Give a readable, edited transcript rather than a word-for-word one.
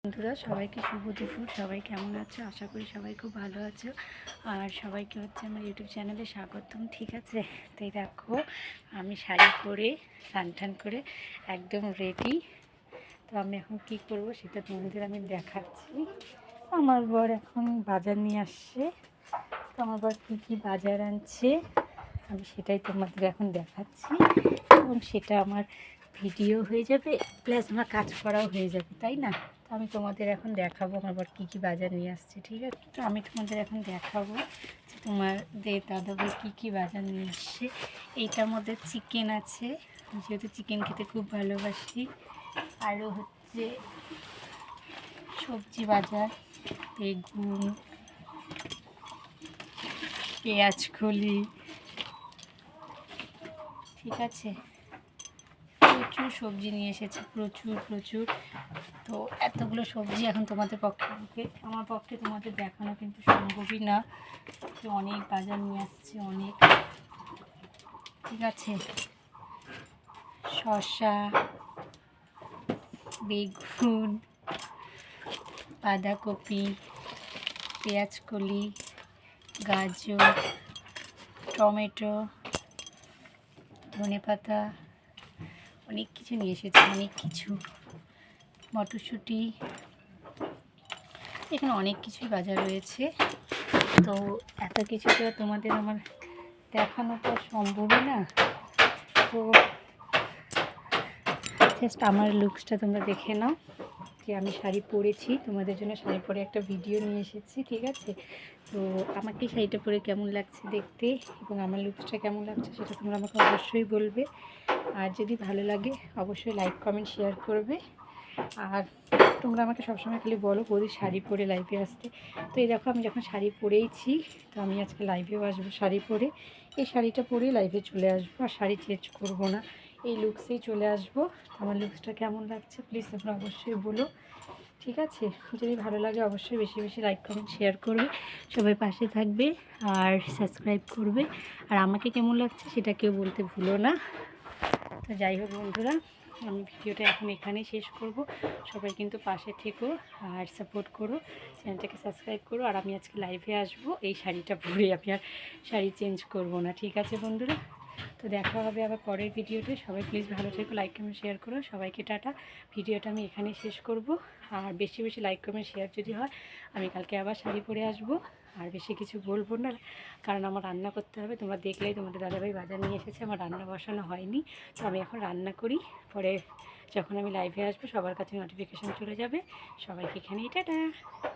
বন্ধুরা সবাইকে শুভ দুপুর। সবাই কেমন আছো? আশা করি সবাই খুব ভালো আছো। আর সবাইকে হচ্ছে আমার ইউটিউব চ্যানেলে স্বাগতম। ঠিক আছে, তাই দেখো আমি শাড়ি পরে স্নান করে একদম রেডি। তো আমি এখন কি করব সেটা তোমাদের আমি দেখাচ্ছি। আমার বর এখন বাজার নিয়ে আসছে। তো আমার বর কী বাজার আনছে আমি সেটাই তোমাদের এখন দেখাচ্ছি, এবং সেটা আমার ভিডিও হয়ে যাবে, প্লাস আমার কাজ করাও হয়ে যাবে, তাই না? তো আমি তোমাদের এখন দেখাবো আমার বর কী বাজার নিয়ে আসছে। ঠিক আছে, তো আমি তোমাদের এখন দেখাবো যে তোমাদের দাদাভাই কী বাজার নিয়ে আসছে। এইটার মধ্যে চিকেন আছে, যেহেতু চিকেন খেতে খুব ভালোবাসি। আরও হচ্ছে সবজি বাজার, বেগুন, পেঁয়াজ কলি, ঠিক আছে, প্রচুর সবজি নিয়ে এসেছে, প্রচুর। তো এতগুলো সবজি এখন তোমাদের আমার পক্ষে তোমাদের দেখানো কিন্তু সম্ভবই না। তো অনেক বাজার নিয়ে আসছে, অনেক। ঠিক আছে, শসা, বেগুন, বাঁধাকপি, পেঁয়াজকলি, গাজর, টমেটো, ধনেপাতা, অনেক কিছু নিয়ে এসেছে, অনেক কিছু, মটরশুঁটি, এখানে অনেক কিছুই বাজার রয়েছে। তো এত কিছু তো তোমাদের আমার দেখানো তো সম্ভবই না। তো জাস্ট আমার লুকসটা তোমরা দেখে নাও যে আমি শাড়ি পরেছি, তোমাদের জন্য শাড়ি পরে একটা ভিডিও নিয়ে এসেছি। ঠিক আছে, তো আমাকে শাড়িটা পরে কেমন লাগছে দেখতে এবং আমার লুকসটা কেমন লাগছে সেটা তোমরা আমাকে অবশ্যই বলবে। আর যদি ভালো লাগে অবশ্যই লাইক কমেন্ট শেয়ার করবে। আর তোমরা আমাকে সবসময় খালি বলো বৌদি শাড়ি পরে লাইভে আসতে। তো এই দেখো আমি যখন শাড়ি পরেইছি, তো আমি আজকে লাইভেও আসবো শাড়ি পরে। এই শাড়িটা পরেই লাইভে চলে আসবো, আর শাড়ি চেঞ্জ করবো না, এই লুকসেই চলে আসবো। আমার লুকসটা কেমন লাগছে প্লিজ তোমরা অবশ্যই বলো। ঠিক আছে, যদি ভালো লাগে অবশ্যই বেশি বেশি লাইক কমেন্ট শেয়ার করবে, সবাই পাশে থাকবে আর সাবস্ক্রাইব করবে। আর আমাকে কেমন লাগছে সেটা কেউ বলতে ভুলো না। তো যাই হোক বন্ধুরা, আমি ভিডিওটা এখন এখানেই শেষ করব। সবাই কিন্তু পাশে থেকো আর সাপোর্ট করো, চ্যানেলটাকে সাবস্ক্রাইব করো। আর আমি আজকে লাইভে আসবো এই শাড়িটা পরে, আমি আর শাড়ি চেঞ্জ করব না। ঠিক আছে বন্ধুরা, তো দেখা হবে আবার পরের ভিডিওতে। সবাই প্লিজ ভালো থেকো, লাইক কমেন্ট শেয়ার করো। সবাইকে টাটা। ভিডিওটা আমি এখানেই শেষ করব। আর বেশি বেশি লাইক কমেন্ট শেয়ার যদি হয় আমি কালকে আবার শাড়ি পরে আসবো। আর বেশি কিছু বলবো না, কারণ আমার রান্না করতে হবে। তোমরা দেখলেই তোমাদের দাদাভাই বাজার নিয়ে এসেছে, আমার রান্না বসানো হয়নি। তো আমি এখন রান্না করি, পরে যখন আমি লাইভে আসবো সবার কাছে নোটিফিকেশান চলে যাবে। সবাইকে এখানেই টাটা।